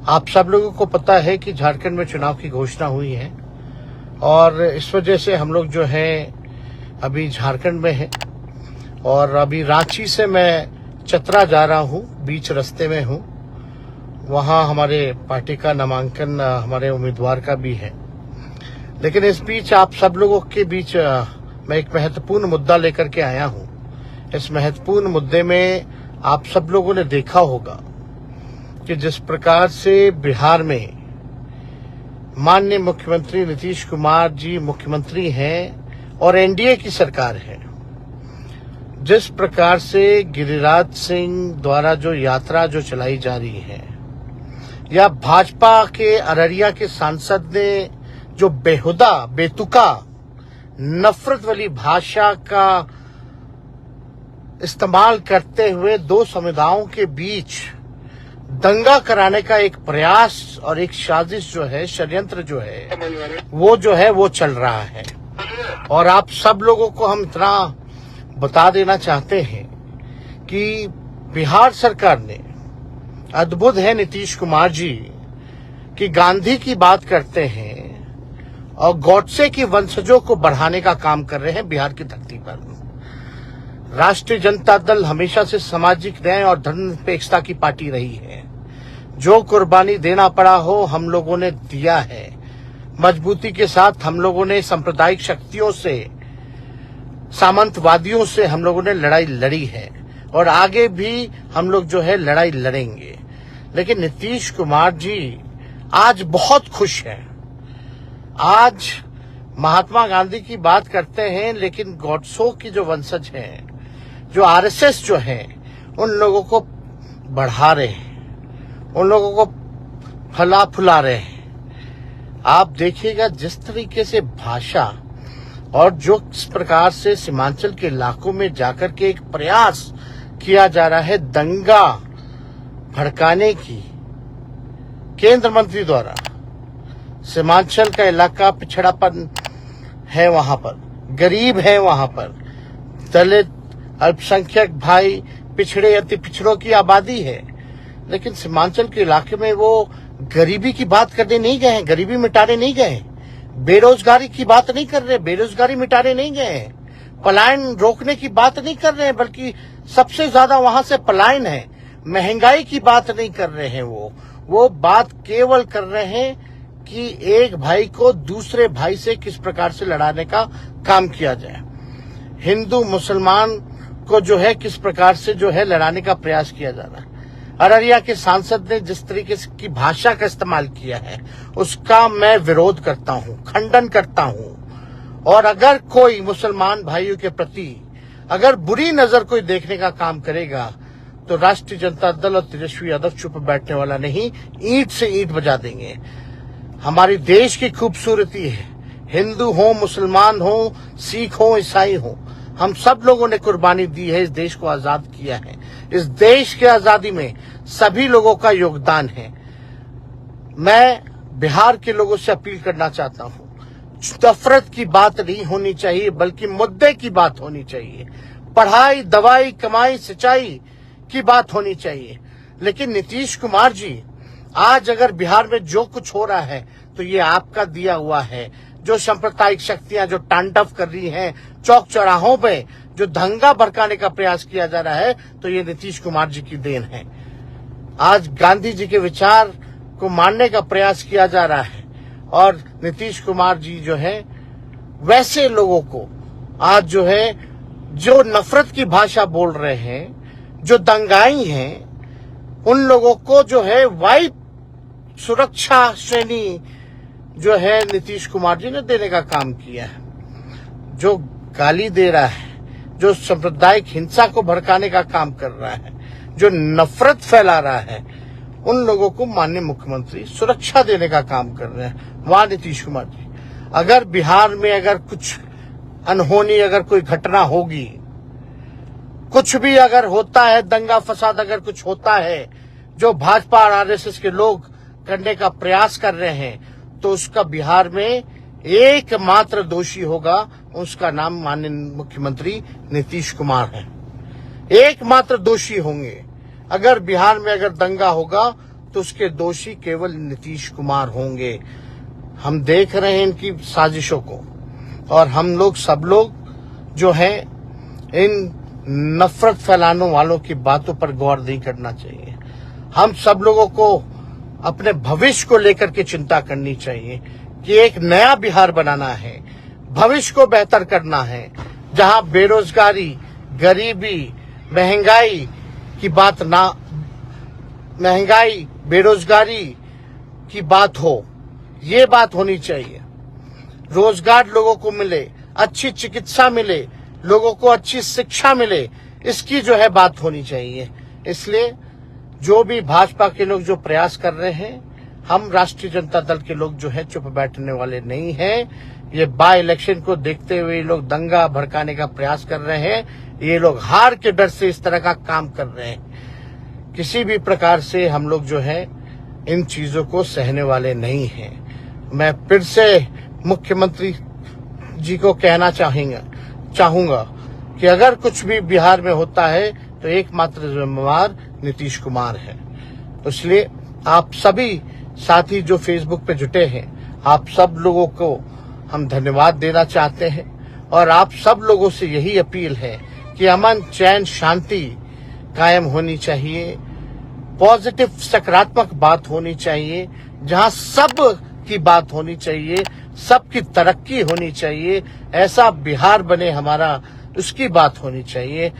आप सब लोगों को पता है कि झारखंड में चुनाव की घोषणा हुई है और इस वजह से हम लोग जो है अभी झारखंड में हैं और अभी रांची से मैं चतरा जा रहा हूं, बीच रास्ते में हूं। वहां हमारे पार्टी का नामांकन हमारे उम्मीदवार का भी है। लेकिन इस बीच आप सब लोगों के बीच मैं एक महत्वपूर्ण मुद्दा लेकर के आया हूं। इस महत्वपूर्ण मुद्दे में आप सब लोगों ने देखा होगा कि जिस प्रकार से बिहार में माननीय मुख्यमंत्री नीतीश कुमार जी मुख्यमंत्री हैं और एनडीए की सरकार है, जिस प्रकार से गिरिराज सिंह द्वारा जो यात्रा जो चलाई जा रही है या भाजपा के अररिया के सांसद ने जो बेहुदा बेतुका नफरत वाली भाषा का इस्तेमाल करते हुए दो समुदायों के बीच दंगा कराने का एक प्रयास और एक साजिश जो है, षड्यंत्र जो है वो चल रहा है। और आप सब लोगों को हम इतना बता देना चाहते हैं कि बिहार सरकार ने अद्भुत है नीतीश कुमार जी कि गांधी की बात करते हैं और गॉडसे की वंशजों को बढ़ाने का काम कर रहे हैं बिहार की धरती पर। राष्ट्रीय जनता दल हमेशा से सामाजिक न्याय और धर्मनिरपेक्षता की पार्टी रही है। जो कुर्बानी देना पड़ा हो हम लोगों ने दिया है। मजबूती के साथ हम लोगों ने सांप्रदायिक शक्तियों से, सामंतवादियों से हम लोगों ने लड़ाई लड़ी है और आगे भी हम लोग जो है लड़ाई लड़ेंगे। लेकिन नीतीश कुमार जी आज बहुत खुश हैं। आज महात्मा गांधी की बात करते हैं, लेकिन गॉडसो की जो वंशज हैं, जो आरएसएस जो है, उन लोगों को बढ़ा रहे हैं, उन लोगों को फला फुला रहे हैं। आप देखिएगा जिस तरीके से भाषा और जो इस प्रकार से सीमांचल के इलाकों में जाकर के एक प्रयास किया जा रहा है दंगा भड़काने की केंद्र मंत्री द्वारा। सीमांचल का इलाका पिछड़ापन है, वहां पर गरीब है, वहां पर दलित अल्पसंख्यक भाई पिछड़े अति पिछड़ों की आबादी है। लेकिन सीमांचल के इलाके में वो गरीबी की बात करने नहीं गए हैं, गरीबी मिटाने नहीं गए, बेरोजगारी की बात नहीं कर रहे, बेरोजगारी मिटाने नहीं गए, पलायन रोकने की बात नहीं कर रहे हैं, बल्कि सबसे ज्यादा वहां से पलायन है। महंगाई की बात नहीं कर रहे हैं, वो बात केवल कर रहे हैं कि एक भाई को दूसरे भाई से किस प्रकार से लड़ाने का काम किया जाए, हिंदू मुसलमान को जो है किस प्रकार से जो है लड़ाने का प्रयास किया जा रहा है। अररिया के सांसद ने जिस तरीके की भाषा का इस्तेमाल किया है उसका मैं विरोध करता हूं, खंडन करता हूं। और अगर कोई मुसलमान भाइयों के प्रति अगर बुरी नजर कोई देखने का काम करेगा तो राष्ट्रीय जनता दल और तेजस्वी यादव चुप बैठने वाला नहीं, ईंट से ईंट बजा देंगे। हमारी देश की खूबसूरती है, हिंदू हो, मुसलमान हो, सिख हो, ईसाई हो, हम सब लोगों ने कुर्बानी दी है, इस देश को आजाद किया है। इस देश की आजादी में सभी लोगों का योगदान है। मैं बिहार के लोगों से अपील करना चाहता हूं, नफरत की बात नहीं होनी चाहिए, बल्कि मुद्दे की बात होनी चाहिए। पढ़ाई, दवाई, कमाई, सिंचाई की बात होनी चाहिए। लेकिन नीतीश कुमार जी आज अगर बिहार में जो कुछ हो रहा है तो ये आपका दिया हुआ है। जो सांप्रदायिक शक्तियां जो तांडव कर रही हैं, चौक चौराहों पे जो दंगा भड़काने का प्रयास किया जा रहा है, तो ये नीतीश कुमार जी की देन है। आज गांधी जी के विचार को मानने का प्रयास किया जा रहा है और नीतीश कुमार जी जो है वैसे लोगों को आज जो है जो नफरत की भाषा बोल रहे हैं, जो दंगाई हैं, उन लोगों को जो है वायु सुरक्षा श्रेणी जो है नीतीश कुमार जी ने देने का काम किया है। जो गाली दे रहा है, जो सांप्रदायिक हिंसा को भड़काने का काम कर रहा है, जो नफरत फैला रहा है, उन लोगों को माननीय मुख्यमंत्री सुरक्षा देने का काम कर रहे हैं। वहां नीतीश कुमार जी अगर बिहार में अगर कुछ अनहोनी अगर कोई घटना होगी, कुछ भी अगर होता है, दंगा फसाद अगर कुछ होता है जो भाजपा और आरएसएस के लोग करने का प्रयास कर रहे हैं, तो उसका बिहार में एकमात्र दोषी होगा, उसका नाम माननीय मुख्यमंत्री नीतीश कुमार है। एकमात्र दोषी होंगे। अगर बिहार में अगर दंगा होगा तो उसके दोषी केवल नीतीश कुमार होंगे। हम देख रहे हैं इनकी साजिशों को, और हम लोग सब लोग जो है इन नफरत फैलाने वालों की बातों पर गौर नहीं करना चाहिए। हम सब लोगों को अपने भविष्य को लेकर के चिंता करनी चाहिए कि एक नया बिहार बनाना है, भविष्य को बेहतर करना है, जहां बेरोजगारी, गरीबी, महंगाई की बात ना, महंगाई, बेरोजगारी की बात हो, ये बात होनी चाहिए। रोजगार लोगों को मिले, अच्छी चिकित्सा मिले, लोगों को अच्छी शिक्षा मिले, इसकी जो है बात होनी चाहिए। इसलिए जो भी भाजपा के लोग जो प्रयास कर रहे हैं, हम राष्ट्रीय जनता दल के लोग जो है चुप बैठने वाले नहीं हैं। ये बाय इलेक्शन को देखते हुए लोग दंगा भड़काने का प्रयास कर रहे हैं। ये लोग हार के डर से इस तरह का काम कर रहे हैं। किसी भी प्रकार से हम लोग जो है इन चीजों को सहने वाले नहीं हैं। मैं फिर से मुख्यमंत्री जी को कहना चाहूंगा कि अगर कुछ भी बिहार में होता है तो एकमात्र जिम्मेवार नीतीश कुमार है। इसलिए आप सभी साथी जो फेसबुक पे जुटे हैं, आप सब लोगों को हम धन्यवाद देना चाहते हैं, और आप सब लोगों से यही अपील है कि अमन, चैन, शांति कायम होनी चाहिए। पॉजिटिव, सकारात्मक बात होनी चाहिए, जहां सब की बात होनी चाहिए, सबकी तरक्की होनी चाहिए, ऐसा बिहार बने हमारा, उसकी बात होनी चाहिए।